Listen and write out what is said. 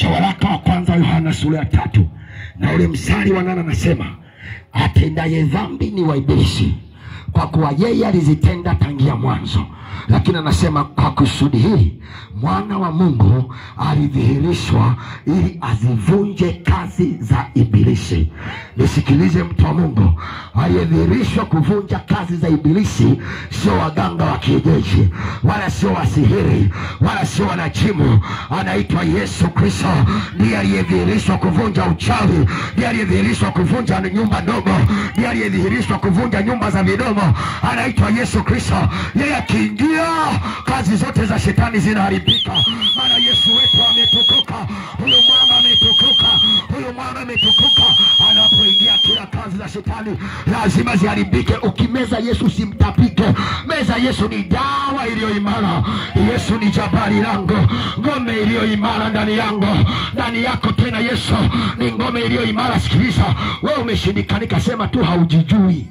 cha waraka wa kwanza Yohana sura ya 3 na ule mstari wa 8 anasema, atendaye dhambi ni wa Ibilisi, kwa kuwa yeye alizitenda tangia mwanzo. Lakini anasema kwa kusudi hili mwana wa Mungu alidhihirishwa ili azivunje kazi za Ibilisi. Nisikilize mtu wa Mungu, aliyedhihirishwa kuvunja kazi za Ibilisi sio waganga wa kienyeji, wala sio wasihiri, wala sio wanajimu. Anaitwa Yesu Kristo. Ndiye aliyedhihirishwa kuvunja uchawi, ndiye aliyedhihirishwa kuvunja nyumba ndogo, ndiye aliyedhihirishwa kuvunja nyumba za midomo. Anaitwa Yesu Kristo. Yeye akiingia kazi zote za shetani zinaharibika. Maana Yesu wetu ametukuka. Huyo mwamba ametukuka. Huyo mwamba ametukuka. Anapoingia kila kazi za shetani lazima ziharibike. Ukimeza Yesu simtapike. Meza Yesu ni dawa iliyo imara. Yesu ni jabali langu, ngome iliyo imara ndani yangu, ndani yako tena. Yesu ni ngome iliyo imara. Sikiliza, wewe umeshindikanika, sema tu haujijui.